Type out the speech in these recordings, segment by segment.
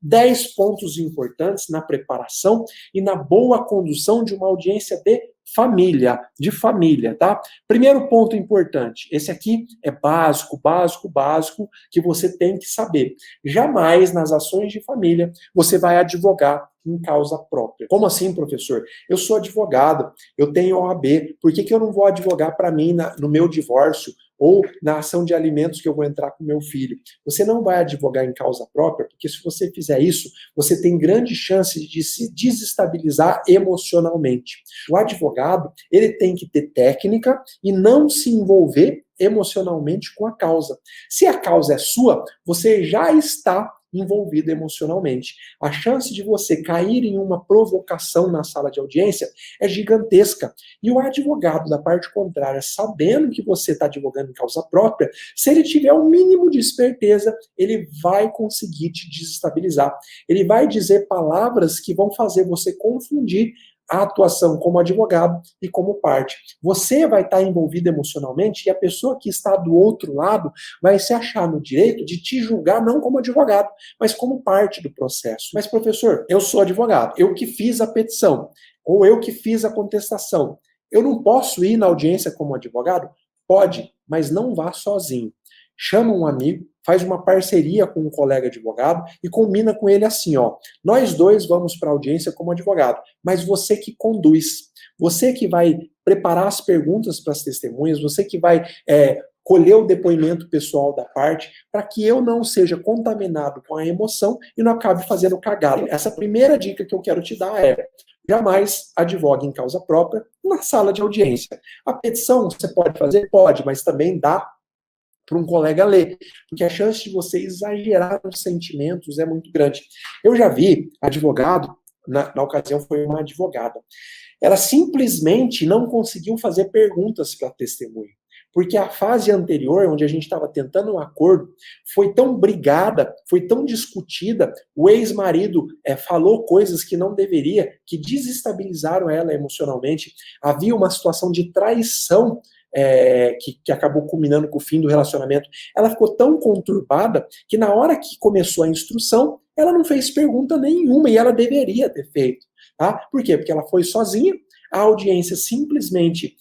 10 pontos importantes na preparação e na boa condução de uma audiência de família, tá? Primeiro ponto importante, esse aqui é básico, que você tem que saber. Jamais nas ações de família você vai advogar em causa própria. Como assim, professor? Eu sou advogado, eu tenho OAB, por que eu não vou advogar para mim no meu divórcio ou na ação de alimentos que eu vou entrar com meu filho? Você não vai advogar em causa própria, porque se você fizer isso, você tem grande chance de se desestabilizar emocionalmente. O advogado, ele tem que ter técnica e não se envolver emocionalmente com a causa. Se a causa é sua, você já está envolvido emocionalmente. A chance de você cair em uma provocação na sala de audiência é gigantesca. E o advogado da parte contrária, sabendo que você está advogando em causa própria, se ele tiver o mínimo de esperteza, ele vai conseguir te desestabilizar. Ele vai dizer palavras que vão fazer você confundir a atuação como advogado e como parte. Você vai estar envolvido emocionalmente e a pessoa que está do outro lado vai se achar no direito de te julgar não como advogado, mas como parte do processo. Mas, professor, eu sou advogado, eu que fiz a petição, ou eu que fiz a contestação. Eu não posso ir na audiência como advogado? Pode, mas não vá sozinho. Chama um amigo, faz uma parceria com um colega advogado e combina com ele assim, ó, nós dois vamos para a audiência como advogado, mas você que conduz, você que vai preparar as perguntas para as testemunhas, você que vai colher o depoimento pessoal da parte, para que eu não seja contaminado com a emoção e não acabe fazendo cagada. Essa primeira dica que eu quero te dar é: jamais advogue em causa própria na sala de audiência. A petição você pode fazer? Pode, mas também dá para um colega ler, porque a chance de você exagerar nos sentimentos é muito grande. Eu já vi advogado, na ocasião foi uma advogada, ela simplesmente não conseguiu fazer perguntas para a testemunha, porque a fase anterior, onde a gente estava tentando um acordo, foi tão brigada, foi tão discutida, o ex-marido falou coisas que não deveria, que desestabilizaram ela emocionalmente, havia uma situação de traição que acabou culminando com o fim do relacionamento. Ela ficou tão conturbada que na hora que começou a instrução, ela não fez pergunta nenhuma e ela deveria ter feito. Tá? Por quê? Porque ela foi sozinha, a audiência simplesmente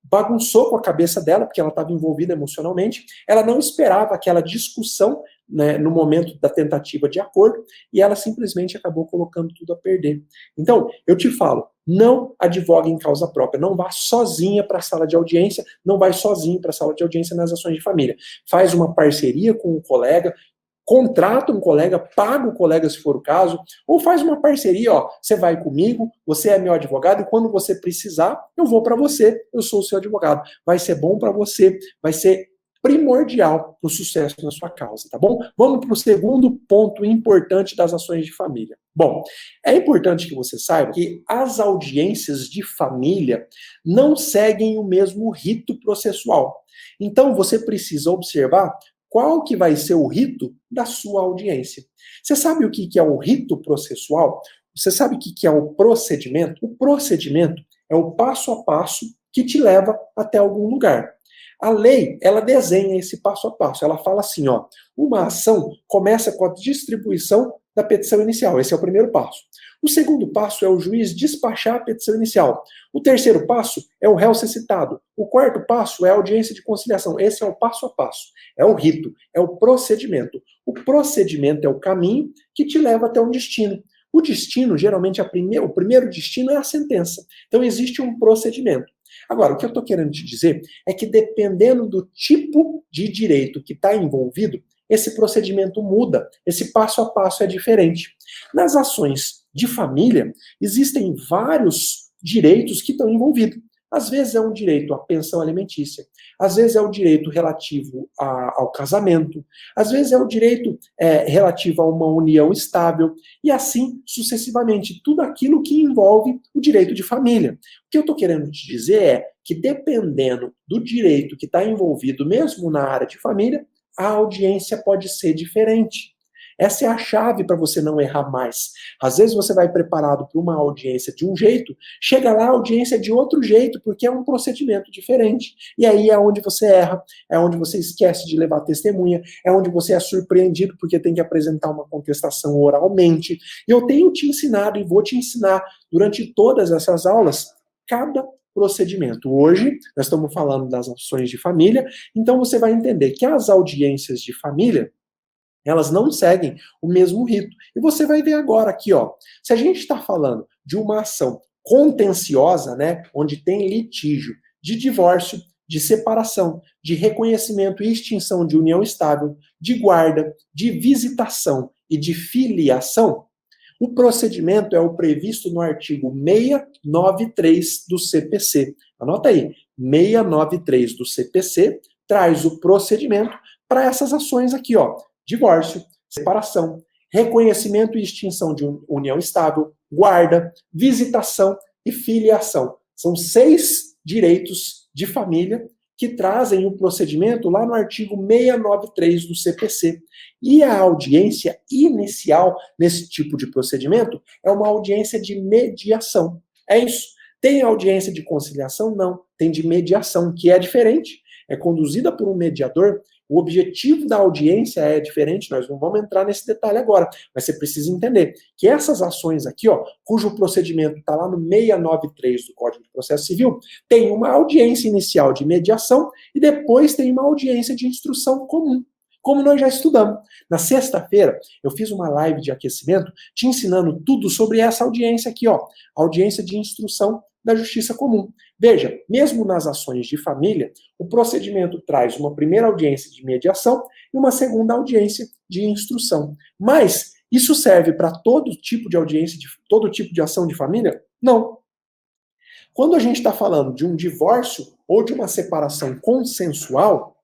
bagunçou com a cabeça dela, porque ela estava envolvida emocionalmente, ela não esperava aquela discussão, né, no momento da tentativa de acordo, e ela simplesmente acabou colocando tudo a perder. Então, eu te falo, não advogue em causa própria, não vá sozinha para a sala de audiência, não vai sozinho para a sala de audiência nas ações de família. Faz uma parceria com um colega, contrata um colega, paga o colega se for o caso, ou faz uma parceria, ó, você vai comigo, você é meu advogado, e quando você precisar, eu vou para você, eu sou o seu advogado. Vai ser bom para você, vai ser primordial para o sucesso na sua causa, tá bom? Vamos para o segundo ponto importante das ações de família. Bom, é importante que você saiba que as audiências de família não seguem o mesmo rito processual. Então, você precisa observar qual que vai ser o rito da sua audiência. Você sabe o que é o rito processual? Você sabe o que é o procedimento? O procedimento é o passo a passo que te leva até algum lugar. A lei, ela desenha esse passo a passo. Ela fala assim, ó, uma ação começa com a distribuição da petição inicial. Esse é o primeiro passo. O segundo passo é o juiz despachar a petição inicial. O terceiro passo é o réu ser citado. O quarto passo é a audiência de conciliação. Esse é o passo a passo. É o rito, é o procedimento. O procedimento é o caminho que te leva até um destino. O destino, geralmente, o primeiro destino é a sentença. Então, existe um procedimento. Agora, o que eu estou querendo te dizer é que, dependendo do tipo de direito que está envolvido, esse procedimento muda, esse passo a passo é diferente. Nas ações de família, existem vários direitos que estão envolvidos. Às vezes é um direito à pensão alimentícia, às vezes é o direito relativo ao casamento, às vezes é o direito relativo a uma união estável, e assim sucessivamente, tudo aquilo que envolve o direito de família. O que eu estou querendo te dizer é que, dependendo do direito que está envolvido, mesmo na área de família, a audiência pode ser diferente. Essa é a chave para você não errar mais. Às vezes você vai preparado para uma audiência de um jeito, chega lá a audiência é de outro jeito, porque é um procedimento diferente. E aí é onde você erra, é onde você esquece de levar testemunha, é onde você é surpreendido porque tem que apresentar uma contestação oralmente. E eu tenho te ensinado e vou te ensinar durante todas essas aulas cada procedimento. Hoje, nós estamos falando das ações de família, então você vai entender que as audiências de família, elas não seguem o mesmo rito. E você vai ver agora aqui, ó, se a gente está falando de uma ação contenciosa, né, onde tem litígio de divórcio, de separação, de reconhecimento e extinção de união estável, de guarda, de visitação e de filiação, o procedimento é o previsto no artigo 693 do CPC. Anota aí, 693 do CPC traz o procedimento para essas ações aqui, ó. Divórcio, separação, reconhecimento e extinção de união estável, guarda, visitação e filiação. São 6 direitos de família que trazem o procedimento lá no artigo 693 do CPC. E a audiência inicial nesse tipo de procedimento é uma audiência de mediação. É isso. Tem audiência de conciliação? Não. Tem de mediação, que é diferente. É conduzida por um mediador. O objetivo da audiência é diferente, nós não vamos entrar nesse detalhe agora, mas você precisa entender que essas ações aqui, ó, cujo procedimento está lá no 693 do Código de Processo Civil, tem uma audiência inicial de mediação e depois tem uma audiência de instrução comum, como nós já estudamos. Na sexta-feira, eu fiz uma live de aquecimento te ensinando tudo sobre essa audiência aqui, ó, audiência de instrução da justiça comum. Veja, mesmo nas ações de família, o procedimento traz uma primeira audiência de mediação e uma segunda audiência de instrução. Mas isso serve para todo tipo de audiência, todo tipo de ação de família? Não. Quando a gente está falando de um divórcio ou de uma separação consensual,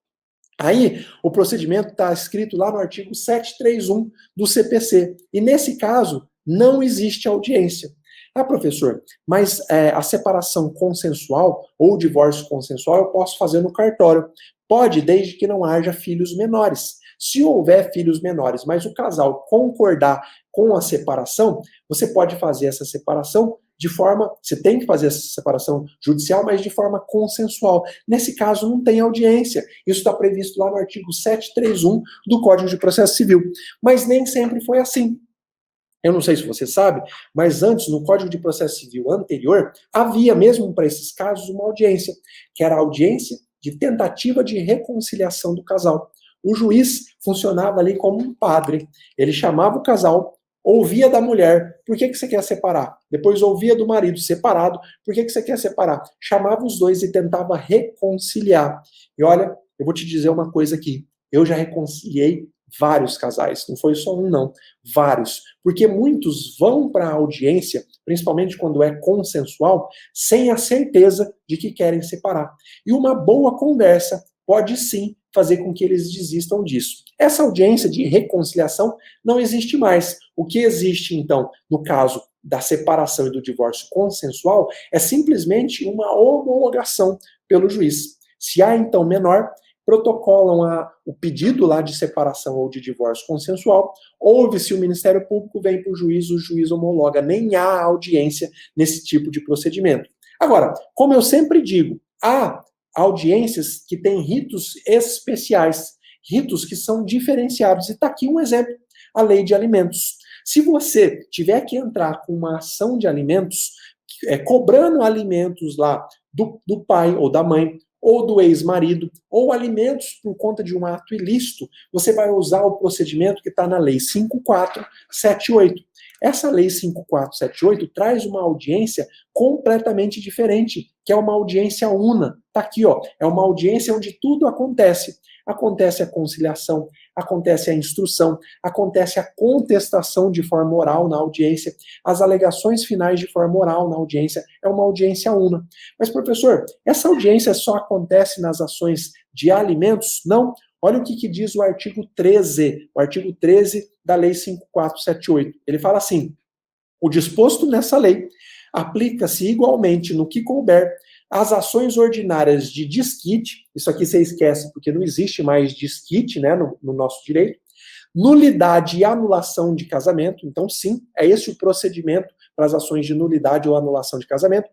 aí o procedimento está escrito lá no artigo 731 do CPC. E nesse caso, não existe audiência. Ah, professor, mas a separação consensual ou o divórcio consensual eu posso fazer no cartório. Pode, desde que não haja filhos menores. Se houver filhos menores, mas o casal concordar com a separação, você pode fazer essa separação de forma, você tem que fazer essa separação judicial, mas de forma consensual. Nesse caso, não tem audiência. Isso está previsto lá no artigo 731 do Código de Processo Civil. Mas nem sempre foi assim. Eu não sei se você sabe, mas antes, no Código de Processo Civil anterior, havia mesmo para esses casos uma audiência, que era a audiência de tentativa de reconciliação do casal. O juiz funcionava ali como um padre. Ele chamava o casal, ouvia da mulher, por que você quer separar? Depois ouvia do marido, separado, por que você quer separar? Chamava os dois e tentava reconciliar. E olha, eu vou te dizer uma coisa aqui, eu já reconciliei vários casais, não foi só um não, vários, porque muitos vão para a audiência, principalmente quando é consensual, sem a certeza de que querem separar. E uma boa conversa pode sim fazer com que eles desistam disso. Essa audiência de reconciliação não existe mais. O que existe, então, no caso da separação e do divórcio consensual, é simplesmente uma homologação pelo juiz. Se há, então, menor, protocolam o pedido lá de separação ou de divórcio consensual, ouve-se o Ministério Público, vem para o juiz homologa, nem há audiência nesse tipo de procedimento. Agora, como eu sempre digo, há audiências que têm ritos especiais, ritos que são diferenciados, e está aqui um exemplo, a lei de alimentos. Se você tiver que entrar com uma ação de alimentos, cobrando alimentos lá do pai ou da mãe, ou do ex-marido, ou alimentos por conta de um ato ilícito, você vai usar o procedimento que está na Lei 5478. Essa Lei 5478 traz uma audiência completamente diferente, que é uma audiência una. Está aqui, ó, é uma audiência onde tudo acontece. Acontece a conciliação, acontece a instrução, acontece a contestação de forma oral na audiência, as alegações finais de forma oral na audiência, é uma audiência una. Mas, professor, essa audiência só acontece nas ações de alimentos? Não. Olha o que diz o artigo 13 da Lei 5478. Ele fala assim, o disposto nessa lei aplica-se igualmente no que couber as ações ordinárias de desquite, isso aqui você esquece porque não existe mais desquite, né, no nosso direito, nulidade e anulação de casamento. Então, sim, é esse o procedimento para as ações de nulidade ou anulação de casamento.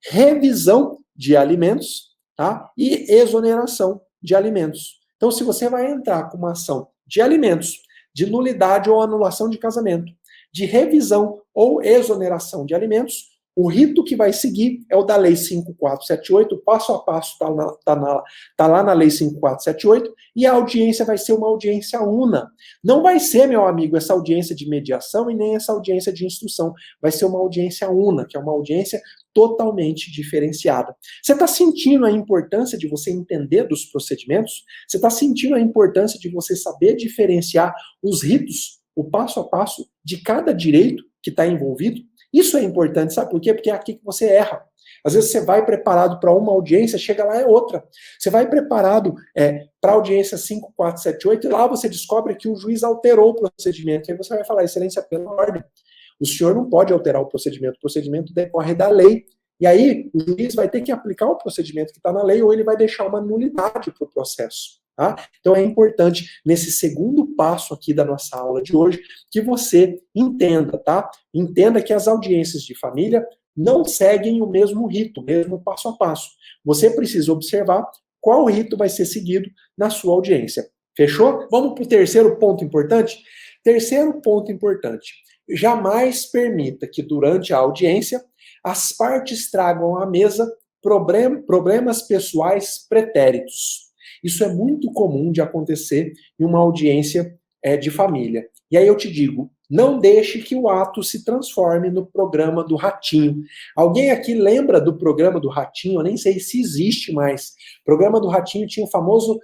Revisão de alimentos, tá? E exoneração de alimentos. Então, se você vai entrar com uma ação de alimentos, de nulidade ou anulação de casamento, de revisão ou exoneração de alimentos, o rito que vai seguir é o da Lei 5478, o passo a passo tá lá na Lei 5478, e a audiência vai ser uma audiência una. Não vai ser, meu amigo, essa audiência de mediação e nem essa audiência de instrução. Vai ser uma audiência una, que é uma audiência totalmente diferenciada. Você está sentindo a importância de você entender dos procedimentos? Você está sentindo a importância de você saber diferenciar os ritos, o passo a passo de cada direito que está envolvido? Isso é importante, sabe por quê? Porque é aqui que você erra. Às vezes você vai preparado para uma audiência, chega lá é outra. Você vai preparado para a audiência 5478 e lá você descobre que o juiz alterou o procedimento. E aí você vai falar, excelência, pela ordem. O senhor não pode alterar o procedimento decorre da lei. E aí o juiz vai ter que aplicar o procedimento que está na lei ou ele vai deixar uma nulidade para o processo. Tá? Então é importante, nesse segundo passo aqui da nossa aula de hoje, que você entenda, tá? Entenda que as audiências de família não seguem o mesmo rito, o mesmo passo a passo. Você precisa observar qual rito vai ser seguido na sua audiência. Fechou? Vamos para o terceiro ponto importante? Terceiro ponto importante. Jamais permita que durante a audiência as partes tragam à mesa problemas pessoais pretéritos. Isso é muito comum de acontecer em uma audiência de família. E aí eu te digo, não deixe que o ato se transforme no programa do Ratinho. Alguém aqui lembra do programa do Ratinho? Eu nem sei se existe mais. O programa do Ratinho tinha o famoso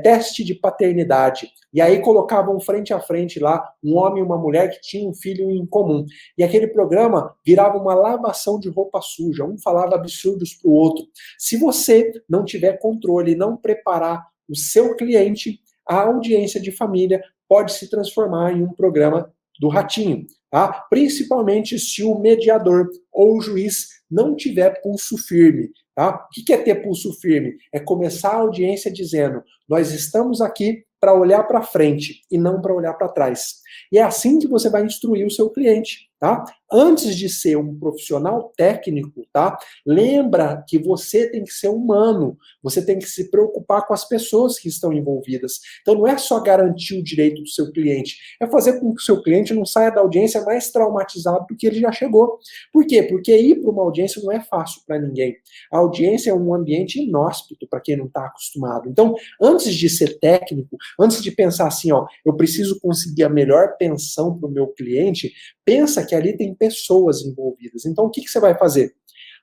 teste de paternidade. E aí colocavam frente a frente lá um homem e uma mulher que tinham um filho em comum. E aquele programa virava uma lavação de roupa suja. Um falava absurdos para o outro. Se você não tiver controle, não preparar o seu cliente, a audiência de família pode se transformar em um programa do Ratinho. Tá? Principalmente se o mediador ou o juiz não tiver pulso firme. Tá? O que é ter pulso firme? É começar a audiência dizendo: nós estamos aqui para olhar para frente e não para olhar para trás. E é assim que você vai instruir o seu cliente, tá? Antes de ser um profissional técnico, tá? Lembra que você tem que ser humano, você tem que se preocupar com as pessoas que estão envolvidas. Então não é só garantir o direito do seu cliente, é fazer com que o seu cliente não saia da audiência mais traumatizado do que ele já chegou. Por quê? Porque ir para uma audiência não é fácil para ninguém. A audiência é um ambiente inóspito para quem não está acostumado. Então, antes de ser técnico, antes de pensar assim, ó, eu preciso conseguir a melhor pensão para o meu cliente, pensa que ali tem pessoas envolvidas. Então, o que você vai fazer?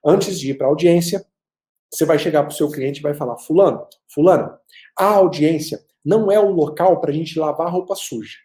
Antes de ir para a audiência, você vai chegar para o seu cliente e vai falar: fulano, a audiência não é o local para a gente lavar roupa suja.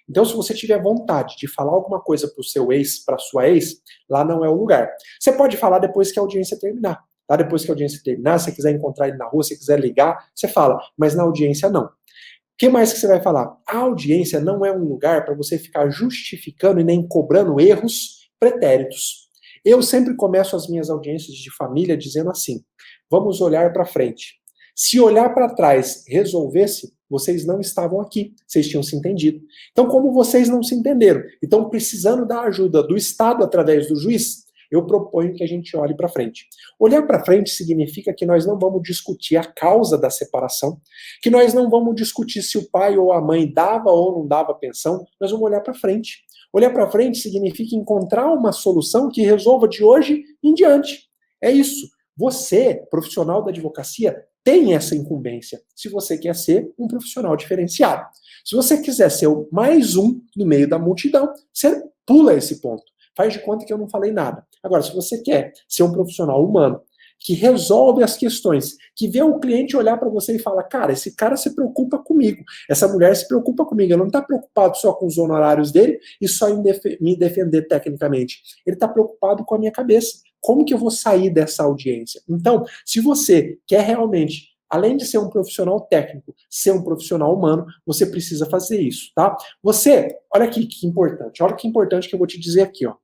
Então, se você tiver vontade de falar alguma coisa para o seu ex, para a sua ex, lá não é o lugar. Você pode falar depois que a audiência terminar. Tá? Depois que a audiência terminar, se você quiser encontrar ele na rua, se quiser ligar, você fala, mas na audiência não. O que mais que você vai falar? A audiência não é um lugar para você ficar justificando e nem cobrando erros pretéritos. Eu sempre começo as minhas audiências de família dizendo assim: vamos olhar para frente. Se olhar para trás resolvesse, vocês não estavam aqui, vocês tinham se entendido. Então, como vocês não se entenderam, estão precisando da ajuda do Estado através do juiz, eu proponho que a gente olhe para frente. Olhar para frente significa que nós não vamos discutir a causa da separação, que nós não vamos discutir se o pai ou a mãe dava ou não dava pensão, nós vamos olhar para frente. Olhar para frente significa encontrar uma solução que resolva de hoje em diante. É isso. Você, profissional da advocacia, tem essa incumbência, se você quer ser um profissional diferenciado. Se você quiser ser mais um no meio da multidão, você pula esse ponto. Faz de conta que eu não falei nada. Agora, se você quer ser um profissional humano, que resolve as questões, que vê o cliente olhar para você e fala: cara, esse cara se preocupa comigo, essa mulher se preocupa comigo, ele não está preocupado só com os honorários dele e só em me defender tecnicamente, ele está preocupado com a minha cabeça. Como que eu vou sair dessa audiência? Então, se você quer realmente, além de ser um profissional técnico, ser um profissional humano, você precisa fazer isso, tá? Você, olha aqui que importante, olha que importante que eu vou te dizer aqui, ó.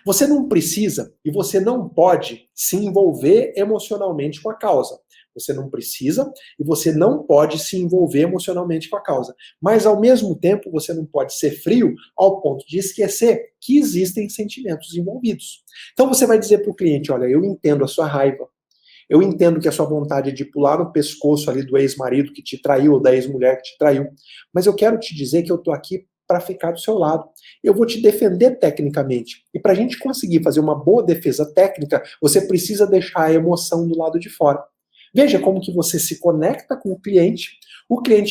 Você não precisa e você não pode se envolver emocionalmente com a causa. Você não precisa e você não pode se envolver emocionalmente com a causa. Mas, ao mesmo tempo, você não pode ser frio ao ponto de esquecer que existem sentimentos envolvidos. Então, você vai dizer para o cliente, olha, eu entendo a sua raiva, eu entendo que a sua vontade é de pular no pescoço ali do ex-marido que te traiu, ou da ex-mulher que te traiu, mas eu quero te dizer que eu estou aqui para ficar do seu lado. Eu vou te defender tecnicamente. E para a gente conseguir fazer uma boa defesa técnica, você precisa deixar a emoção do lado de fora. Veja como que você se conecta com o cliente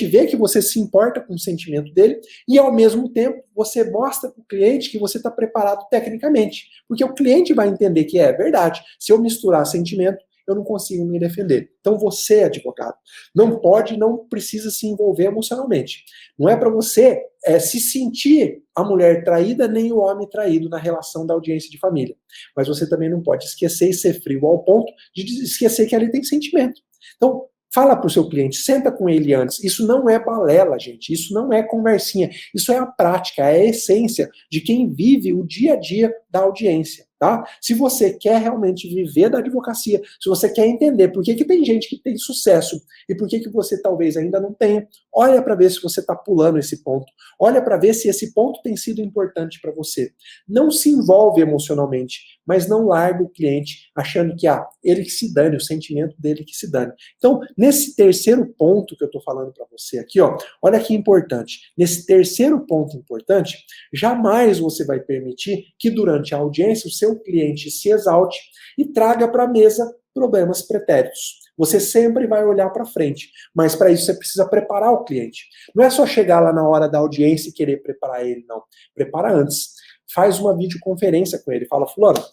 vê que você se importa com o sentimento dele e, ao mesmo tempo, você mostra para o cliente que você está preparado tecnicamente. Porque o cliente vai entender que é verdade. Se eu misturar sentimento, eu não consigo me defender. Então você, advogado, não pode, não precisa se envolver emocionalmente. Não é para você se sentir a mulher traída nem o homem traído na relação da audiência de família. Mas você também não pode esquecer e ser frio ao ponto de esquecer que ali tem sentimento. Então, fala para o seu cliente, senta com ele antes. Isso não é balela, gente. Isso não é conversinha. Isso é a prática, é a essência de quem vive o dia a dia da audiência. Tá? Se você quer realmente viver da advocacia, se você quer entender por que tem gente que tem sucesso e por que você talvez ainda não tenha, olha para ver se você está pulando esse ponto. Olha para ver se esse ponto tem sido importante para você. Não se envolve emocionalmente, mas não larga o cliente achando que ele que se dane, o sentimento dele que se dane. Então, nesse terceiro ponto que eu estou falando para você aqui, olha que importante. Nesse terceiro ponto importante, jamais você vai permitir que durante a audiência o seu cliente se exalte e traga para a mesa problemas pretéritos. Você sempre vai olhar para frente, mas para isso você precisa preparar o cliente. Não é só chegar lá na hora da audiência e querer preparar ele, não. Prepara antes. Faz uma videoconferência com ele. Fala, fulano,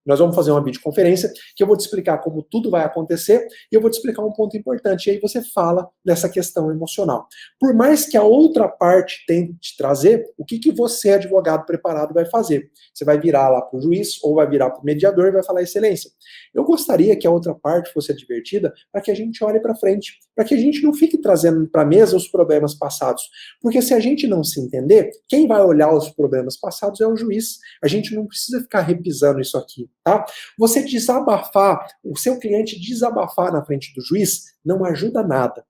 nós vamos fazer uma videoconferência que eu vou te explicar como tudo vai acontecer e eu vou te explicar um ponto importante. E aí você fala dessa questão emocional. Por mais que a outra parte tente te trazer, o que você, advogado preparado, vai fazer? Você vai virar lá para o juiz ou vai virar para o mediador e vai falar, excelência, eu gostaria que a outra parte fosse advertida para que a gente olhe para frente, para que a gente não fique trazendo para a mesa os problemas passados. Porque se a gente não se entender, quem vai olhar os problemas passados é o juiz. A gente não precisa ficar repisando isso aqui. Tá? Você desabafar, o seu cliente desabafar na frente do juiz não ajuda nada.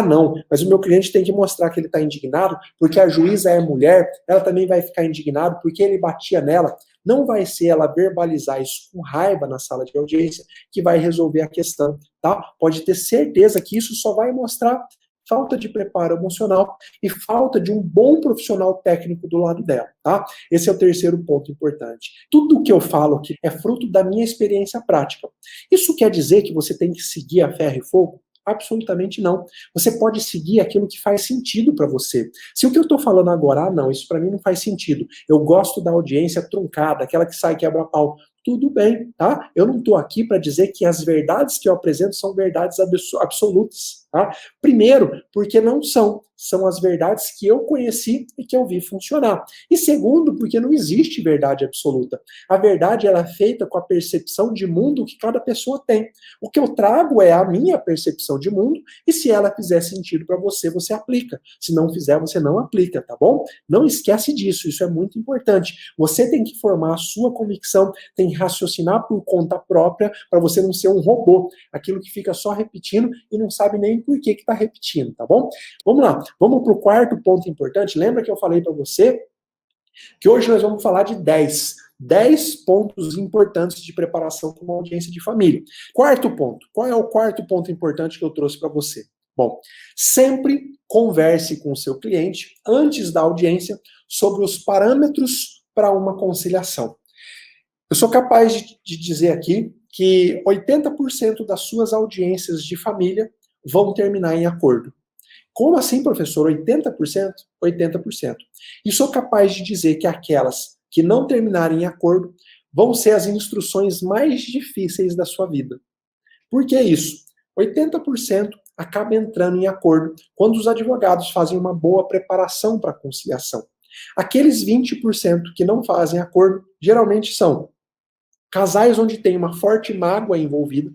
Não, mas o meu cliente tem que mostrar que ele está indignado porque a juíza é mulher, ela também vai ficar indignada porque ele batia nela. Não vai ser ela verbalizar isso com raiva na sala de audiência que vai resolver a questão. Tá? Pode ter certeza que isso só vai mostrar falta de preparo emocional e falta de um bom profissional técnico do lado dela, tá? Esse é o terceiro ponto importante. Tudo o que eu falo aqui é fruto da minha experiência prática. Isso quer dizer que você tem que seguir a ferro e fogo? Absolutamente não. Você pode seguir aquilo que faz sentido para você. Se o que eu estou falando agora, não, isso para mim não faz sentido. Eu gosto da audiência truncada, aquela que sai quebra-pau. Tudo bem, tá? Eu não estou aqui para dizer que as verdades que eu apresento são verdades absolutas, tá? Primeiro, porque não são. São as verdades que eu conheci e que eu vi funcionar. E segundo, porque não existe verdade absoluta. A verdade ela é feita com a percepção de mundo que cada pessoa tem. O que eu trago é a minha percepção de mundo e se ela fizer sentido para você, você aplica. Se não fizer, você não aplica, tá bom? Não esquece disso, isso é muito importante. Você tem que formar a sua convicção, tem que raciocinar por conta própria para você não ser um robô, aquilo que fica só repetindo e não sabe nem por que está repetindo, tá bom? Vamos lá. Vamos para o quarto ponto importante. Lembra que eu falei para você que hoje nós vamos falar de 10 pontos importantes de preparação para uma audiência de família. Quarto ponto. Qual é o quarto ponto importante que eu trouxe para você? Bom, sempre converse com o seu cliente antes da audiência sobre os parâmetros para uma conciliação. Eu sou capaz de dizer aqui que 80% das suas audiências de família vão terminar em acordo. Como assim, professor? 80%? 80%. E sou capaz de dizer que aquelas que não terminarem em acordo vão ser as instruções mais difíceis da sua vida. Por que isso? 80% acaba entrando em acordo quando os advogados fazem uma boa preparação para a conciliação. Aqueles 20% que não fazem acordo, geralmente são casais onde tem uma forte mágoa envolvida,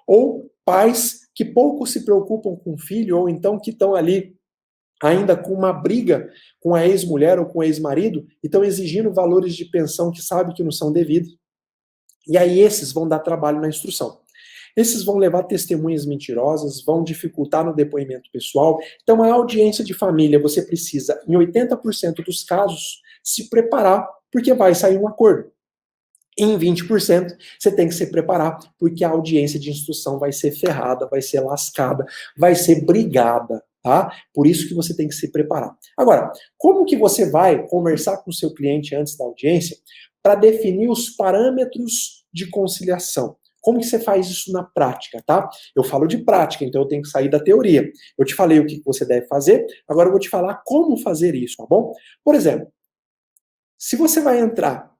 ou pais que pouco se preocupam com o filho, ou então que estão ali ainda com uma briga com a ex-mulher ou com o ex-marido, e estão exigindo valores de pensão que sabe que não são devidos. E aí esses vão dar trabalho na instrução. Esses vão levar testemunhas mentirosas, vão dificultar no depoimento pessoal. Então, a audiência de família, você precisa, em 80% dos casos, se preparar, porque vai sair um acordo. Em 20%, você tem que se preparar, porque a audiência de instrução vai ser ferrada, vai ser lascada, vai ser brigada, tá? Por isso que você tem que se preparar. Agora, como que você vai conversar com o seu cliente antes da audiência para definir os parâmetros de conciliação? Como que você faz isso na prática, tá? Eu falo de prática, então eu tenho que sair da teoria. Eu te falei o que você deve fazer, agora eu vou te falar como fazer isso, tá bom? Por exemplo, se você vai entrar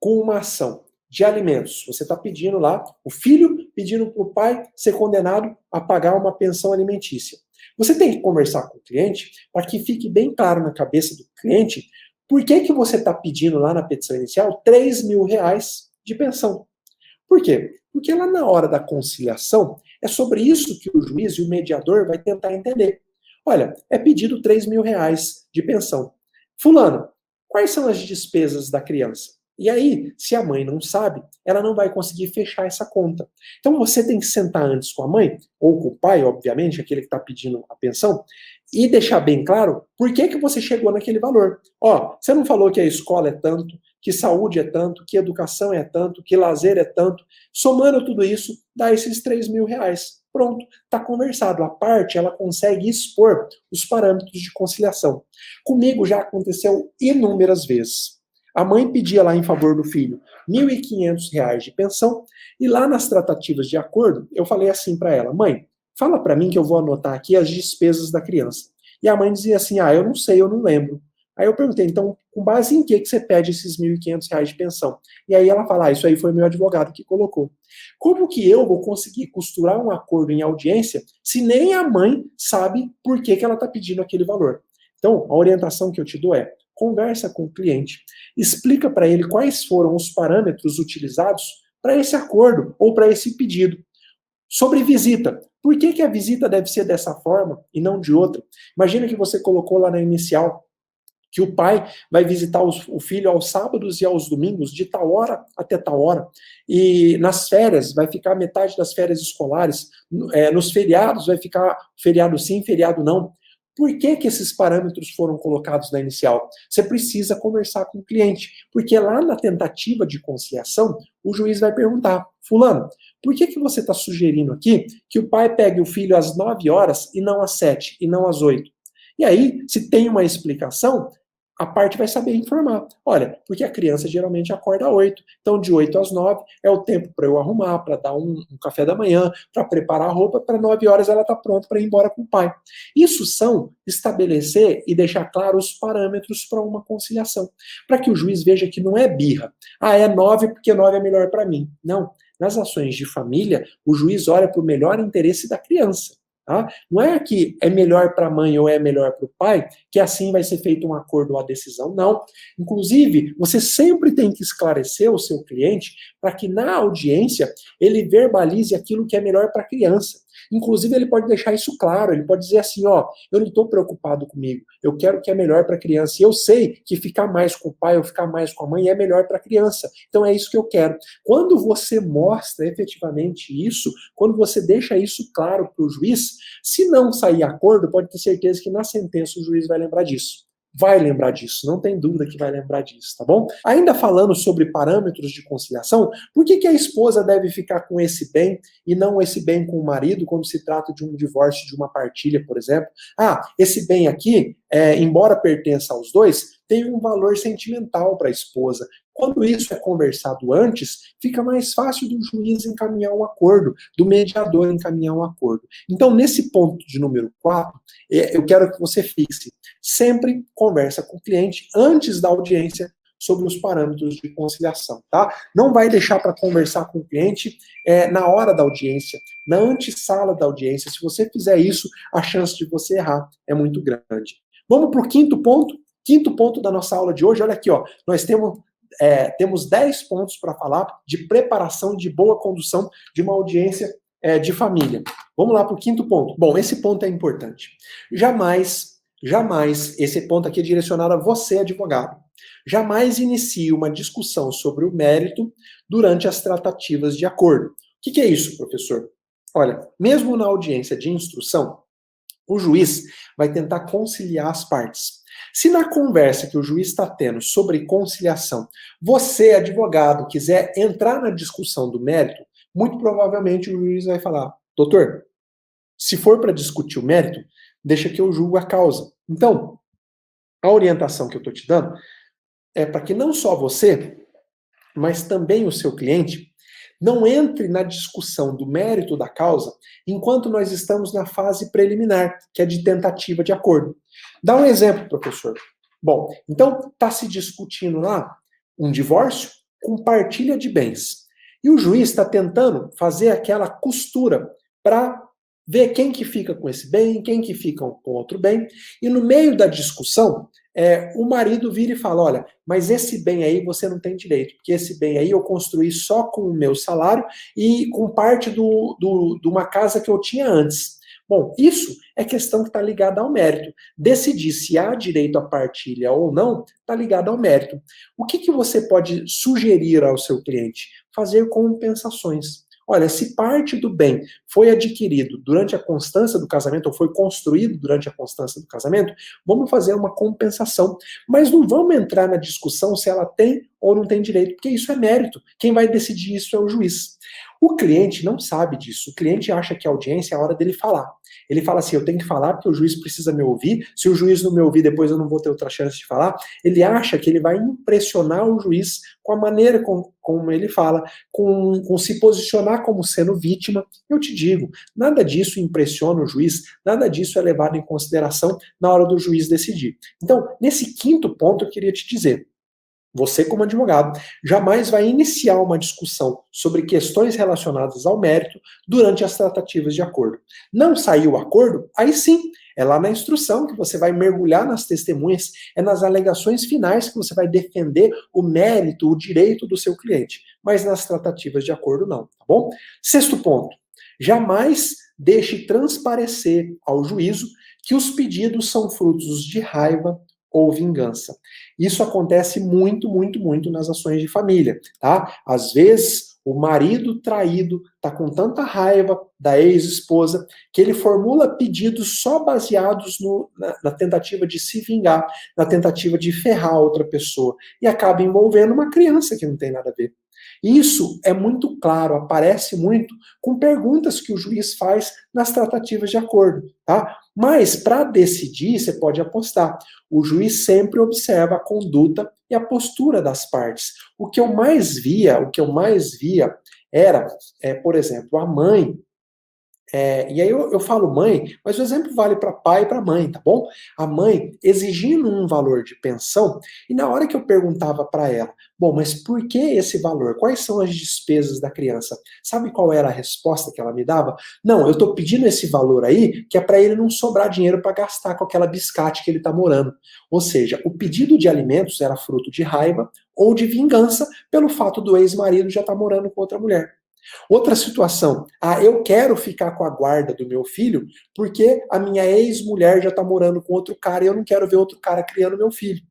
com uma ação de alimentos, você está pedindo lá, o filho pedindo para o pai ser condenado a pagar uma pensão alimentícia. Você tem que conversar com o cliente para que fique bem claro na cabeça do cliente por que você está pedindo lá na petição inicial R$ 3.000 de pensão. Por quê? Porque lá na hora da conciliação, é sobre isso que o juiz e o mediador vai tentar entender. Olha, é pedido R$ 3.000 de pensão. Fulano, quais são as despesas da criança? E aí, se a mãe não sabe, ela não vai conseguir fechar essa conta. Então você tem que sentar antes com a mãe, ou com o pai, obviamente, aquele que está pedindo a pensão, e deixar bem claro por que você chegou naquele valor. Ó, você não falou que a escola é tanto, que saúde é tanto, que educação é tanto, que lazer é tanto. Somando tudo isso, dá esses R$ 3.000. Pronto, está conversado. A parte, ela consegue expor os parâmetros de conciliação. Comigo já aconteceu inúmeras vezes. A mãe pedia lá em favor do filho R$ 1.500 de pensão, e lá nas tratativas de acordo, eu falei assim para ela: mãe, fala para mim que eu vou anotar aqui as despesas da criança. E a mãe dizia assim: eu não sei, eu não lembro. Aí eu perguntei: então, com base em que você pede esses R$ 1.500 de pensão? E aí ela fala: isso aí foi meu advogado que colocou. Como que eu vou conseguir costurar um acordo em audiência se nem a mãe sabe por que ela está pedindo aquele valor? Então, a orientação que eu te dou é: conversa com o cliente, explica para ele quais foram os parâmetros utilizados para esse acordo ou para esse pedido. Sobre visita, por que a visita deve ser dessa forma e não de outra? Imagina que você colocou lá na inicial que o pai vai visitar o filho aos sábados e aos domingos, de tal hora até tal hora, e nas férias vai ficar metade das férias escolares, nos feriados vai ficar feriado sim, feriado não. Por que esses parâmetros foram colocados na inicial? Você precisa conversar com o cliente, porque lá na tentativa de conciliação, o juiz vai perguntar: fulano, por que você está sugerindo aqui que o pai pegue o filho às 9 horas e não às 7, e não às 8? E aí, se tem uma explicação, a parte vai saber informar. Olha, porque a criança geralmente acorda às 8, então de 8 às 9 é o tempo para eu arrumar, para dar um café da manhã, para preparar a roupa, para 9 horas ela está pronta para ir embora com o pai. Isso são estabelecer e deixar claro os parâmetros para uma conciliação, para que o juiz veja que não é birra. É 9 porque 9 é melhor para mim. Não. Nas ações de família, o juiz olha para o melhor interesse da criança. Tá? Não é que é melhor para a mãe ou é melhor para o pai, que assim vai ser feito um acordo ou a decisão, não. Inclusive, você sempre tem que esclarecer o seu cliente para que na audiência ele verbalize aquilo que é melhor para a criança. Inclusive, ele pode deixar isso claro, ele pode dizer assim: eu não estou preocupado comigo, eu quero o que é melhor para a criança, e eu sei que ficar mais com o pai ou ficar mais com a mãe é melhor para a criança, então é isso que eu quero. Quando você mostra efetivamente isso, quando você deixa isso claro para o juiz, se não sair acordo, pode ter certeza que na sentença o juiz vai lembrar disso. Vai lembrar disso, não tem dúvida que vai lembrar disso, tá bom? Ainda falando sobre parâmetros de conciliação, por que a esposa deve ficar com esse bem e não esse bem com o marido quando se trata de um divórcio, de uma partilha, por exemplo? Esse bem aqui, embora pertença aos dois, tem um valor sentimental para a esposa. Quando isso é conversado antes, fica mais fácil do juiz encaminhar um acordo, do mediador encaminhar um acordo. Então, nesse ponto de número 4, eu quero que você fixe. Sempre conversa com o cliente antes da audiência sobre os parâmetros de conciliação, tá? Não vai deixar para conversar com o cliente na hora da audiência, na antessala da audiência. Se você fizer isso, a chance de você errar é muito grande. Vamos para o quinto ponto? Quinto ponto da nossa aula de hoje. Olha aqui, nós temos 10 pontos para falar de preparação de boa condução de uma audiência de família. Vamos lá para o quinto ponto. Bom, esse ponto é importante. Jamais, esse ponto aqui é direcionado a você, advogado. Jamais inicie uma discussão sobre o mérito durante as tratativas de acordo. O que é isso, professor? Olha, mesmo na audiência de instrução, o juiz vai tentar conciliar as partes. Se na conversa que o juiz está tendo sobre conciliação, você, advogado, quiser entrar na discussão do mérito, muito provavelmente o juiz vai falar: doutor, se for para discutir o mérito, deixa que eu julgo a causa. Então, a orientação que eu estou te dando é para que não só você, mas também o seu cliente, não entre na discussão do mérito da causa enquanto nós estamos na fase preliminar, que é de tentativa de acordo. Dá um exemplo, professor. Bom, então está se discutindo lá um divórcio com partilha de bens. E o juiz está tentando fazer aquela costura para ver quem que fica com esse bem, quem que fica com outro bem. E no meio da discussão, o marido vira e fala: olha, mas esse bem aí você não tem direito, porque esse bem aí eu construí só com o meu salário e com parte de uma casa que eu tinha antes. Bom, isso é questão que está ligada ao mérito. Decidir se há direito à partilha ou não está ligado ao mérito. O que você pode sugerir ao seu cliente? Fazer compensações. Olha, se parte do bem foi adquirido durante a constância do casamento, ou foi construído durante a constância do casamento, vamos fazer uma compensação. Mas não vamos entrar na discussão se ela tem ou não tem direito, porque isso é mérito. Quem vai decidir isso é o juiz. O cliente não sabe disso. O cliente acha que a audiência é a hora dele falar. Ele fala assim: eu tenho que falar porque o juiz precisa me ouvir. Se o juiz não me ouvir, depois eu não vou ter outra chance de falar. Ele acha que ele vai impressionar o juiz com a maneira como ele fala, com se posicionar como sendo vítima. Eu te digo, nada disso impressiona o juiz, nada disso é levado em consideração na hora do juiz decidir. Então, nesse quinto ponto, eu queria te dizer: você, como advogado, jamais vai iniciar uma discussão sobre questões relacionadas ao mérito durante as tratativas de acordo. Não saiu o acordo? Aí sim, é lá na instrução que você vai mergulhar nas testemunhas, é nas alegações finais que você vai defender o mérito, o direito do seu cliente. Mas nas tratativas de acordo não, tá bom? Sexto ponto: jamais deixe transparecer ao juízo que os pedidos são frutos de raiva ou vingança. Isso acontece muito, muito, muito nas ações de família, tá? Às vezes, o marido traído tá com tanta raiva da ex-esposa que ele formula pedidos só baseados na tentativa de se vingar, na tentativa de ferrar outra pessoa, e acaba envolvendo uma criança que não tem nada a ver. Isso é muito claro, aparece muito com perguntas que o juiz faz nas tratativas de acordo, tá? Mas para decidir, você pode apostar. O juiz sempre observa a conduta e a postura das partes. O que eu mais via era, por exemplo, a mãe. E aí eu falo mãe, mas o exemplo vale para pai e para mãe, tá bom? A mãe exigindo um valor de pensão, e na hora que eu perguntava para ela: bom, mas por que esse valor? Quais são as despesas da criança? Sabe qual era a resposta que ela me dava? Não, eu estou pedindo esse valor aí, que é para ele não sobrar dinheiro para gastar com aquela biscate que ele está morando. Ou seja, o pedido de alimentos era fruto de raiva ou de vingança pelo fato do ex-marido já estar morando com outra mulher. Outra situação: eu quero ficar com a guarda do meu filho porque a minha ex-mulher já está morando com outro cara e eu não quero ver outro cara criando meu filho.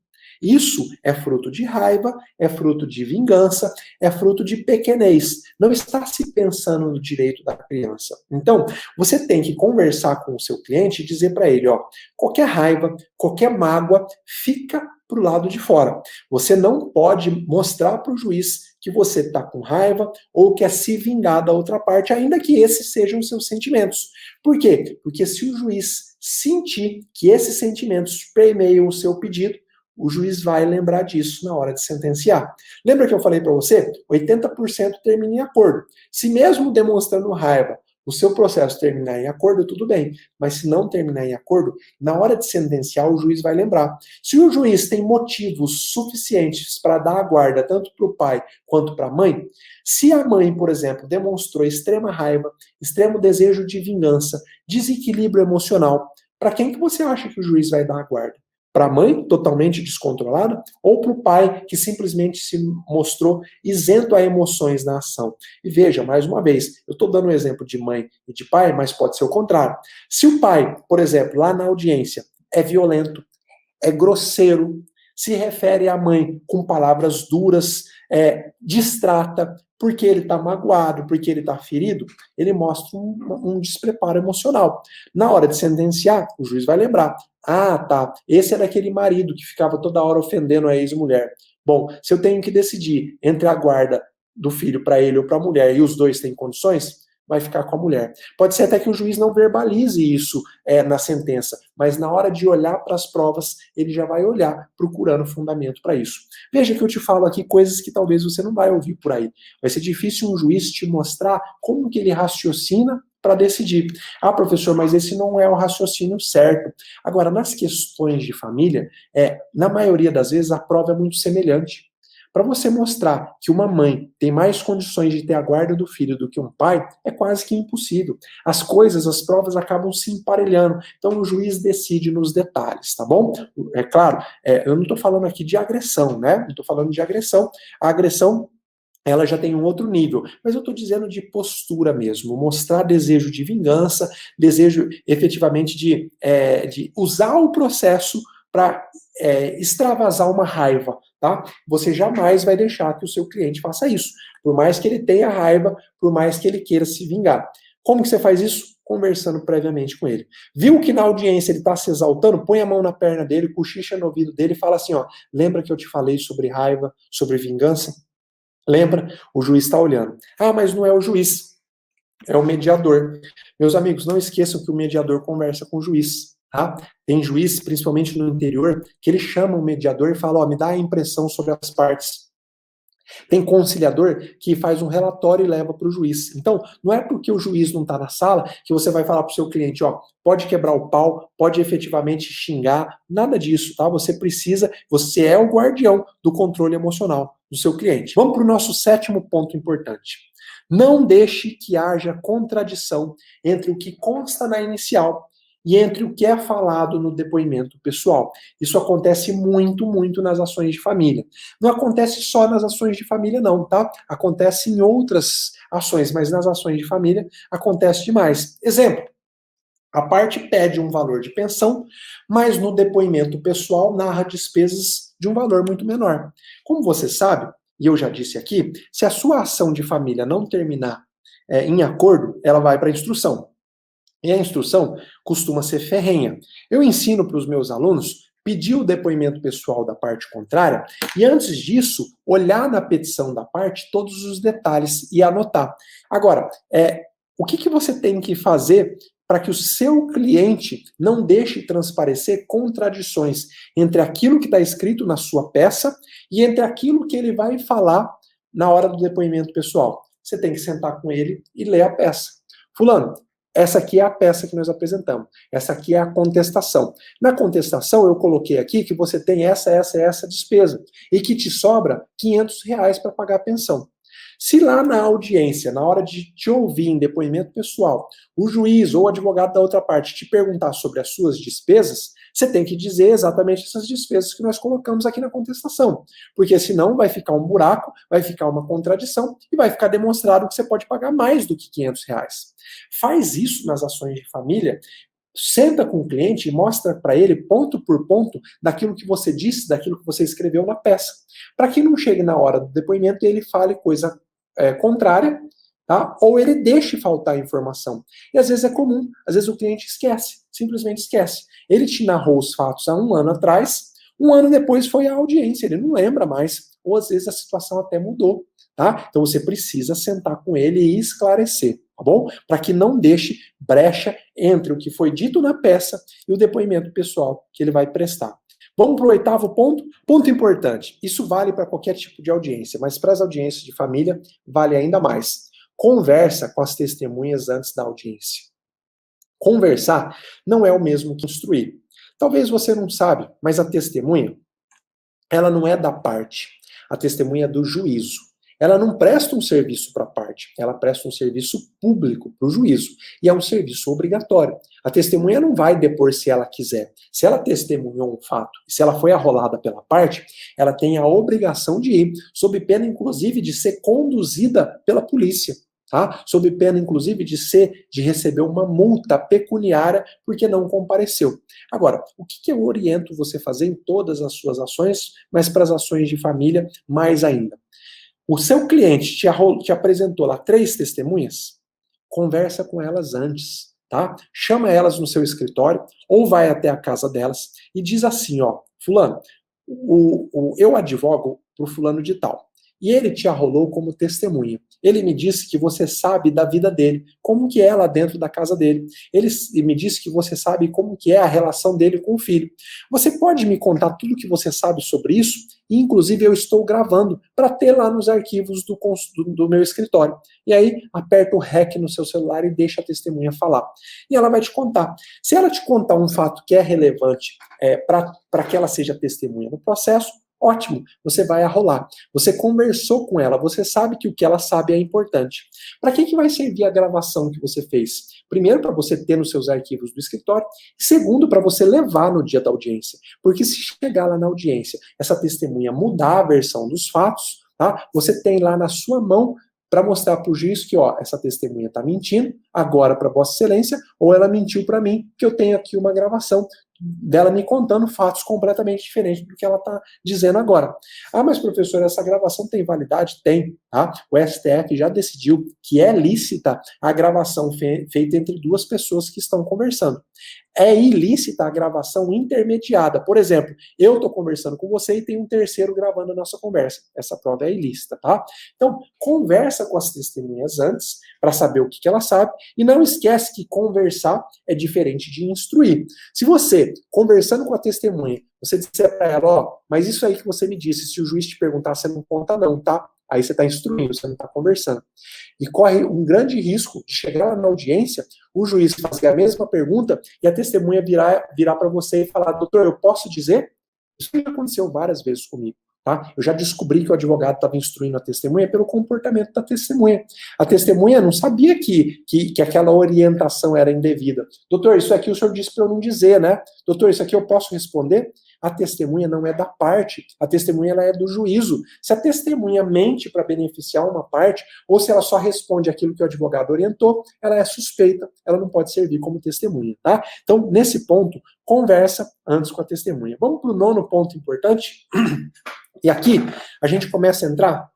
Isso é fruto de raiva, é fruto de vingança, é fruto de pequenez. Não está se pensando no direito da criança. Então, você tem que conversar com o seu cliente e dizer para ele: qualquer raiva, qualquer mágoa, fica para o lado de fora. Você não pode mostrar para o juiz que você está com raiva ou quer se vingar da outra parte, ainda que esses sejam os seus sentimentos. Por quê? Porque se o juiz sentir que esses sentimentos permeiam o seu pedido, o juiz vai lembrar disso na hora de sentenciar. Lembra que eu falei para você? 80% termina em acordo. Se mesmo demonstrando raiva, o seu processo terminar em acordo, tudo bem. Mas se não terminar em acordo, na hora de sentenciar, o juiz vai lembrar. Se o juiz tem motivos suficientes para dar a guarda tanto para o pai quanto para a mãe, se a mãe, por exemplo, demonstrou extrema raiva, extremo desejo de vingança, desequilíbrio emocional, para quem que você acha que o juiz vai dar a guarda? Para a mãe, totalmente descontrolada, ou para o pai, que simplesmente se mostrou isento a emoções na ação? E veja, mais uma vez, eu estou dando um exemplo de mãe e de pai, mas pode ser o contrário. Se o pai, por exemplo, lá na audiência, é violento, é grosseiro, Se refere à mãe com palavras duras, distrata, porque ele está magoado, porque ele está ferido, ele mostra um despreparo emocional. Na hora de sentenciar, o juiz vai lembrar: ah, tá, esse era aquele marido que ficava toda hora ofendendo a ex-mulher. Bom, se eu tenho que decidir entre a guarda do filho para ele ou para a mulher e os dois têm condições, vai ficar com a mulher. Pode ser até que o juiz não verbalize isso na sentença, mas na hora de olhar para as provas, ele já vai olhar procurando fundamento para isso. Veja que eu te falo aqui coisas que talvez você não vai ouvir por aí. Vai ser difícil um juiz te mostrar como que ele raciocina para decidir. Ah, professor, mas esse não é o raciocínio certo. Agora, nas questões de família, na maioria das vezes a prova é muito semelhante. Para você mostrar que uma mãe tem mais condições de ter a guarda do filho do que um pai, é quase que impossível. As coisas, as provas acabam se emparelhando. Então o juiz decide nos detalhes, tá bom? É claro, eu não estou falando aqui de agressão, né? Não estou falando de agressão. A agressão, ela já tem um outro nível, mas eu estou dizendo de postura mesmo, mostrar desejo de vingança, desejo efetivamente de usar o processo para extravasar uma raiva, tá? Você jamais vai deixar que o seu cliente faça isso, por mais que ele tenha raiva, por mais que ele queira se vingar. Como que você faz isso? Conversando previamente com ele. Viu que na audiência ele está se exaltando? Põe a mão na perna dele, cochicha no ouvido dele e fala assim, ó, lembra que eu te falei sobre raiva, sobre vingança? Lembra? O juiz está olhando. Ah, mas não é o juiz, é o mediador. Meus amigos, não esqueçam que o mediador conversa com o juiz. Tá? Tem juiz, principalmente no interior, que ele chama o mediador e fala, ó, me dá a impressão sobre as partes. Tem conciliador que faz um relatório e leva para o juiz. Então, não é porque o juiz não está na sala que você vai falar para o seu cliente, ó, pode quebrar o pau, pode efetivamente xingar, nada disso, tá? Você é o guardião do controle emocional do seu cliente. Vamos para o nosso 7º ponto importante. Não deixe que haja contradição entre o que consta na inicial e entre o que é falado no depoimento pessoal. Isso acontece muito, muito nas ações de família. Não acontece só nas ações de família, não, tá? Acontece em outras ações, mas nas ações de família acontece demais. Exemplo, a parte pede um valor de pensão, mas no depoimento pessoal narra despesas de um valor muito menor. Como você sabe, e eu já disse aqui, se a sua ação de família não terminar em acordo, ela vai para a instrução. E a instrução costuma ser ferrenha. Eu ensino para os meus alunos pedir o depoimento pessoal da parte contrária e, antes disso, olhar na petição da parte todos os detalhes e anotar. Agora, o que você tem que fazer para que o seu cliente não deixe transparecer contradições entre aquilo que está escrito na sua peça e entre aquilo que ele vai falar na hora do depoimento pessoal? Você tem que sentar com ele e ler a peça. Fulano, essa aqui é a peça que nós apresentamos. Essa aqui é a contestação. Na contestação, eu coloquei aqui que você tem essa despesa e que te sobra R$ 500 para pagar a pensão. Se lá na audiência, na hora de te ouvir em depoimento pessoal, o juiz ou o advogado da outra parte te perguntar sobre as suas despesas, você tem que dizer exatamente essas despesas que nós colocamos aqui na contestação. Porque senão vai ficar um buraco, vai ficar uma contradição e vai ficar demonstrado que você pode pagar mais do que R$ 500. Faz isso nas ações de família, senta com o cliente e mostra para ele ponto por ponto daquilo que você disse, daquilo que você escreveu na peça. Para que não chegue na hora do depoimento e ele fale coisa contrária, tá? Ou ele deixe faltar informação. E às vezes é comum, às vezes o cliente esquece, simplesmente esquece. Ele te narrou os fatos há 1 ano atrás, 1 ano depois foi a audiência, ele não lembra mais, ou às vezes a situação até mudou, tá? Então você precisa sentar com ele e esclarecer, tá bom? Para que não deixe brecha entre o que foi dito na peça e o depoimento pessoal que ele vai prestar. Vamos para o 8º ponto? Ponto importante. Isso vale para qualquer tipo de audiência, mas para as audiências de família vale ainda mais. Conversa com as testemunhas antes da audiência. Conversar não é o mesmo que instruir. Talvez você não sabe, mas a testemunha, ela não é da parte. A testemunha é do juízo. Ela não presta um serviço para a parte, ela presta um serviço público para o juízo. E é um serviço obrigatório. A testemunha não vai depor se ela quiser. Se ela testemunhou um fato, se ela foi arrolada pela parte, ela tem a obrigação de ir, sob pena, inclusive, de ser conduzida pela polícia. tá? Sob pena, inclusive, de receber uma multa pecuniária porque não compareceu. Agora, o que eu oriento você a fazer em todas as suas ações, mas para as ações de família, mais ainda? O seu cliente te apresentou lá 3 testemunhas? Conversa com elas antes, tá? Chama elas no seu escritório ou vai até a casa delas e diz assim, ó, fulano, eu advogo pro fulano de tal. E ele te arrolou como testemunha. Ele me disse que você sabe da vida dele, como que é lá dentro da casa dele. Ele me disse que você sabe como que é a relação dele com o filho. Você pode me contar tudo que você sabe sobre isso? E, inclusive, eu estou gravando para ter lá nos arquivos do meu escritório. E aí, aperta o REC no seu celular e deixa a testemunha falar. E ela vai te contar. Se ela te contar um fato que é relevante para que ela seja testemunha no processo, ótimo, você vai arrolar. Você conversou com ela, você sabe que o que ela sabe é importante. Para que vai servir a gravação que você fez? Primeiro, para você ter nos seus arquivos do escritório, e segundo, para você levar no dia da audiência. Porque se chegar lá na audiência, essa testemunha mudar a versão dos fatos, tá? Você tem lá na sua mão para mostrar para o juiz que, ó, essa testemunha está mentindo, agora para Vossa Excelência, ou ela mentiu para mim, que eu tenho aqui uma gravação dela me contando fatos completamente diferentes do que ela está dizendo agora. Ah, mas professor, essa gravação tem validade? Tem, tá? O STF já decidiu que é lícita a gravação feita entre 2 pessoas que estão conversando. É ilícita a gravação intermediada. Por exemplo, eu estou conversando com você e tem um terceiro gravando a nossa conversa. Essa prova é ilícita, tá? Então, conversa com as testemunhas antes, para saber o que ela sabe, e não esquece que conversar é diferente de instruir. Se você, conversando com a testemunha, você disser para ela, ó, mas isso aí que você me disse, se o juiz te perguntar, você não conta não, tá? Aí você está instruindo, você não está conversando. E corre um grande risco de chegar lá na audiência, o juiz fazer a mesma pergunta e a testemunha virar para você e falar, doutor, eu posso dizer? Isso já aconteceu várias vezes comigo. Tá? Eu já descobri que o advogado estava instruindo a testemunha pelo comportamento da testemunha. A testemunha não sabia que aquela orientação era indevida. Doutor, isso aqui o senhor disse para eu não dizer, né? Doutor, isso aqui eu posso responder? A testemunha não é da parte, a testemunha ela é do juízo. Se a testemunha mente para beneficiar uma parte, ou se ela só responde aquilo que o advogado orientou, ela é suspeita, ela não pode servir como testemunha, tá? Então, nesse ponto, conversa antes com a testemunha. Vamos para o 9º ponto importante? E aqui a gente começa a entrar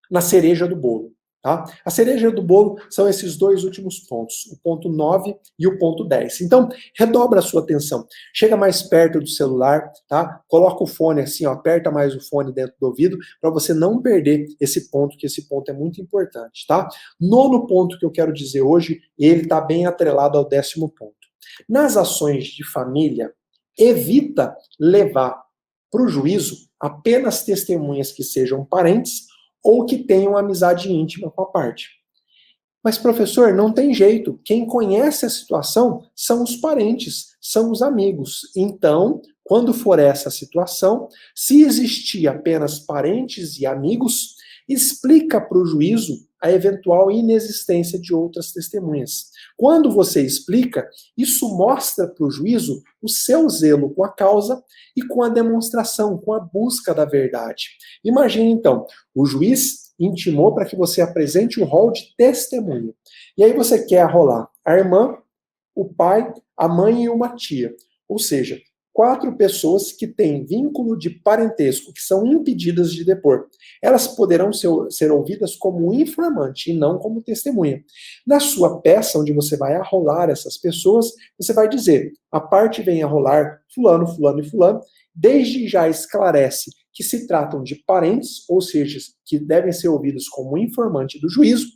na cereja do bolo. Tá? A cereja do bolo são esses 2 últimos pontos, o ponto 9 e o ponto 10. Então, redobra a sua atenção. Chega mais perto do celular, tá? Coloca o fone assim, ó, aperta mais o fone dentro do ouvido para você não perder esse ponto, que esse ponto é muito importante, tá? 9º ponto que eu quero dizer hoje, ele está bem atrelado ao 10º ponto. Nas ações de família, evita levar para o juízo apenas testemunhas que sejam parentes ou que tenham amizade íntima com a parte. Mas, professor, não tem jeito. Quem conhece a situação são os parentes, são os amigos. Então, quando for essa situação, se existir apenas parentes e amigos, explica para o juízo a eventual inexistência de outras testemunhas. Quando você explica, isso mostra para o juízo o seu zelo com a causa e com a demonstração, com a busca da verdade. Imagine, então, o juiz intimou para que você apresente um rol de testemunha. E aí você quer arrolar a irmã, o pai, a mãe e uma tia. Ou seja, 4 pessoas que têm vínculo de parentesco, que são impedidas de depor. Elas poderão ser ouvidas como informante e não como testemunha. Na sua peça, onde você vai arrolar essas pessoas, você vai dizer, a parte vem arrolar fulano, fulano e fulano, desde já esclarece que se tratam de parentes, ou seja, que devem ser ouvidos como informante do juízo,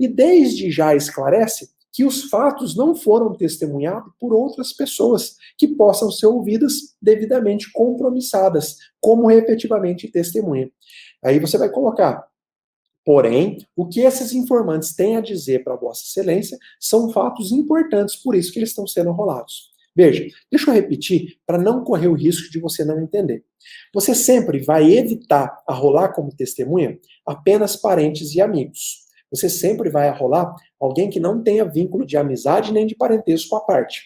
e desde já esclarece que os fatos não foram testemunhados por outras pessoas que possam ser ouvidas devidamente compromissadas, como efetivamente testemunha. Aí você vai colocar, porém, o que esses informantes têm a dizer para Vossa Excelência são fatos importantes, por isso que eles estão sendo rolados. Veja, deixa eu repetir para não correr o risco de você não entender. Você sempre vai evitar arrolar como testemunha apenas parentes e amigos. Você sempre vai arrolar alguém que não tenha vínculo de amizade nem de parentesco com a parte.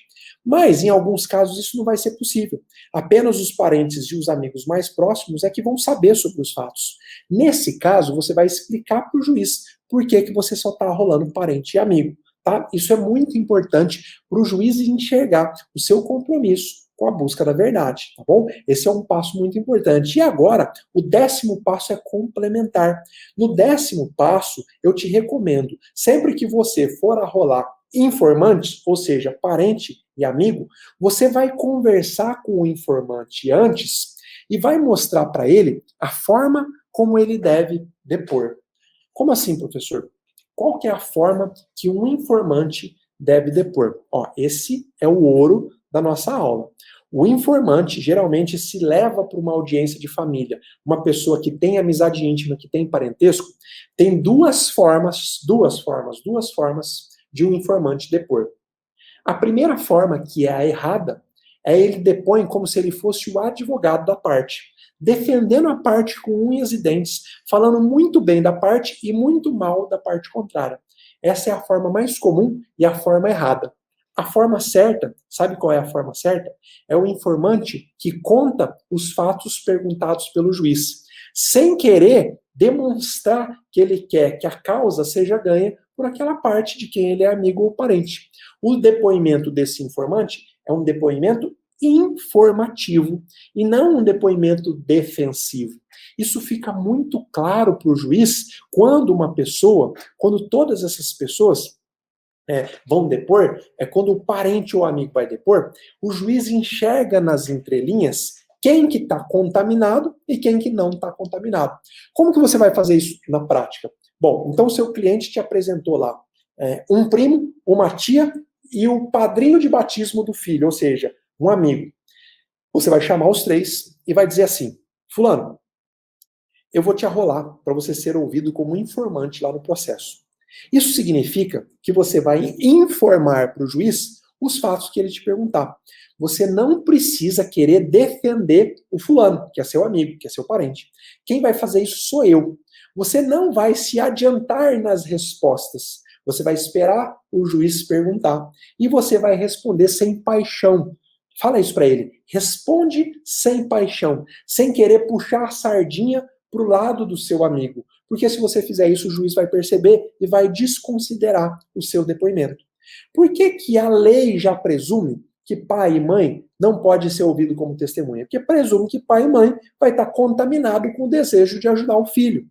Mas, em alguns casos, isso não vai ser possível. Apenas os parentes e os amigos mais próximos é que vão saber sobre os fatos. Nesse caso, você vai explicar para o juiz por que você só está rolando parente e amigo. Tá? Isso é muito importante para o juiz enxergar o seu compromisso com a busca da verdade, tá bom? Esse é um passo muito importante. E agora, o 10º passo é complementar. No 10º passo, eu te recomendo, sempre que você for arrolar informantes, ou seja, parente e amigo, você vai conversar com o informante antes e vai mostrar para ele a forma como ele deve depor. Como assim, professor? Qual que é a forma que um informante deve depor? Ó, esse é o ouro da nossa aula. O informante geralmente se leva para uma audiência de família. Uma pessoa que tem amizade íntima, que tem parentesco, tem duas formas de um informante depor. A primeira forma, que é a errada, é ele depõe como se ele fosse o advogado da parte, defendendo a parte com unhas e dentes, falando muito bem da parte e muito mal da parte contrária. Essa é a forma mais comum e a forma errada. A forma certa, sabe qual é a forma certa? É o informante que conta os fatos perguntados pelo juiz, sem querer demonstrar que ele quer que a causa seja ganha por aquela parte de quem ele é amigo ou parente. O depoimento desse informante é um depoimento informativo e não um depoimento defensivo. Isso fica muito claro para o juiz quando todas essas pessoas vão depor, quando o parente ou amigo vai depor, o juiz enxerga nas entrelinhas quem que está contaminado e quem que não está contaminado. Como que você vai fazer isso na prática? Bom, então o seu cliente te apresentou lá um primo, uma tia e o padrinho de batismo do filho, ou seja, um amigo. Você vai chamar os três e vai dizer assim: fulano, eu vou te arrolar para você ser ouvido como informante lá no processo. Isso significa que você vai informar para o juiz os fatos que ele te perguntar. Você não precisa querer defender o fulano, que é seu amigo, que é seu parente. Quem vai fazer isso sou eu. Você não vai se adiantar nas respostas. Você vai esperar o juiz perguntar. E você vai responder sem paixão. Fala isso para ele. Responde sem paixão, sem querer puxar a sardinha para o lado do seu amigo. Porque se você fizer isso, o juiz vai perceber e vai desconsiderar o seu depoimento. Por que que a lei já presume que pai e mãe não pode ser ouvido como testemunha? Porque presume que pai e mãe vai estar contaminado com o desejo de ajudar o filho.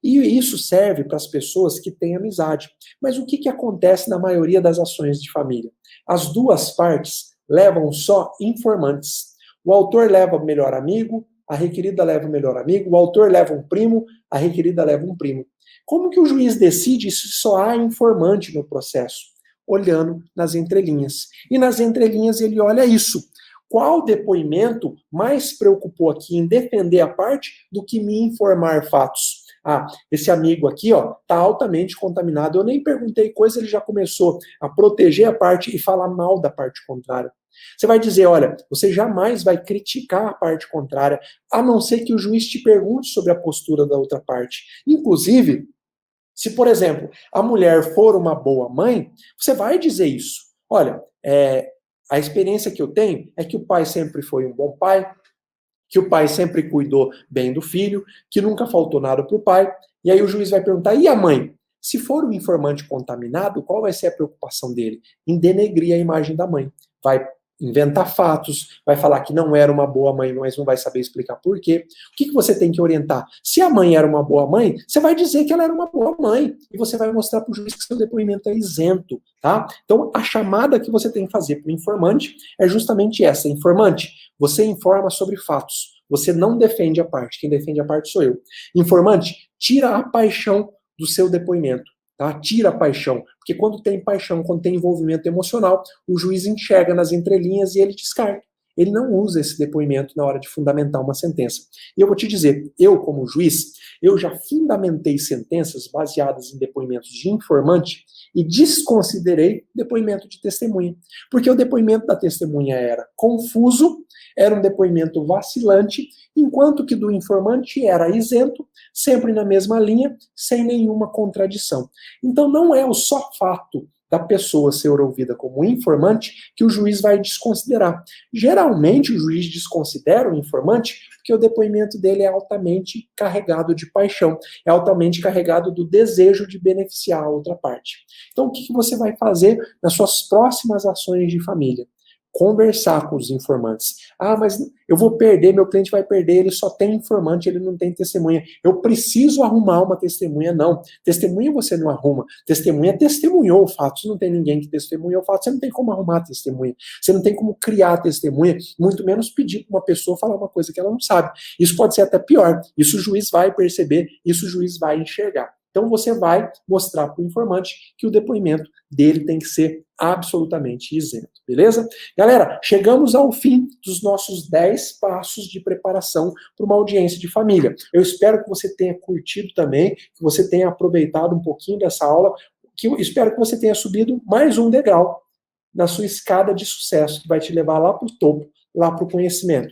E isso serve para as pessoas que têm amizade. Mas o que que acontece na maioria das ações de família? As duas partes levam só informantes. O autor leva o melhor amigo, a requerida leva o melhor amigo, o autor leva um primo, a requerida leva um primo. Como que o juiz decide se só há informante no processo? Olhando nas entrelinhas. E nas entrelinhas ele olha isso. Qual depoimento mais preocupou aqui em defender a parte do que me informar fatos? Ah, esse amigo aqui, ó, tá altamente contaminado. Eu nem perguntei coisa, ele já começou a proteger a parte e falar mal da parte contrária. Você vai dizer, olha, você jamais vai criticar a parte contrária, a não ser que o juiz te pergunte sobre a postura da outra parte. Inclusive, se, por exemplo, a mulher for uma boa mãe, você vai dizer isso. Olha, a experiência que eu tenho é que o pai sempre foi um bom pai, que o pai sempre cuidou bem do filho, que nunca faltou nada para o pai. E aí o juiz vai perguntar, e a mãe? Se for um informante contaminado, qual vai ser a preocupação dele? Em denegrir a imagem da mãe. Vai inventar fatos, vai falar que não era uma boa mãe, mas não vai saber explicar por quê. O que você tem que orientar? Se a mãe era uma boa mãe, você vai dizer que ela era uma boa mãe. E você vai mostrar para o juiz que seu depoimento é isento. Tá? Então, a chamada que você tem que fazer para o informante é justamente essa. Informante, você informa sobre fatos. Você não defende a parte. Quem defende a parte sou eu. Informante, tira a paixão do seu depoimento. Tá? Tira a paixão. Porque quando tem paixão, quando tem envolvimento emocional, o juiz enxerga nas entrelinhas e ele descarta. Ele não usa esse depoimento na hora de fundamentar uma sentença. E eu vou te dizer, eu como juiz, eu já fundamentei sentenças baseadas em depoimentos de informante e desconsiderei depoimento de testemunha. Porque o depoimento da testemunha era confuso, era um depoimento vacilante, enquanto que do informante era isento, sempre na mesma linha, sem nenhuma contradição. Então não é o só fato da pessoa ser ouvida como informante que o juiz vai desconsiderar. Geralmente o juiz desconsidera o informante porque o depoimento dele é altamente carregado de paixão, é altamente carregado do desejo de beneficiar a outra parte. Então, o que você vai fazer nas suas próximas ações de família? Conversar com os informantes. Ah, mas eu vou perder, meu cliente vai perder, ele só tem informante, ele não tem testemunha. Eu preciso arrumar uma testemunha. Não, testemunha você não arruma. Testemunha testemunhou o fato. Se não tem ninguém que testemunhou o fato, você não tem como arrumar testemunha. Você não tem como criar testemunha, muito menos pedir para uma pessoa falar uma coisa que ela não sabe. Isso pode ser até pior. Isso o juiz vai perceber, isso o juiz vai enxergar. Então você vai mostrar para o informante que o depoimento dele tem que ser absolutamente isento, beleza? Galera, chegamos ao fim dos nossos 10 passos de preparação para uma audiência de família. Eu espero que você tenha curtido também, que você tenha aproveitado um pouquinho dessa aula, que eu espero que você tenha subido mais um degrau na sua escada de sucesso, que vai te levar lá para o topo, lá para o conhecimento.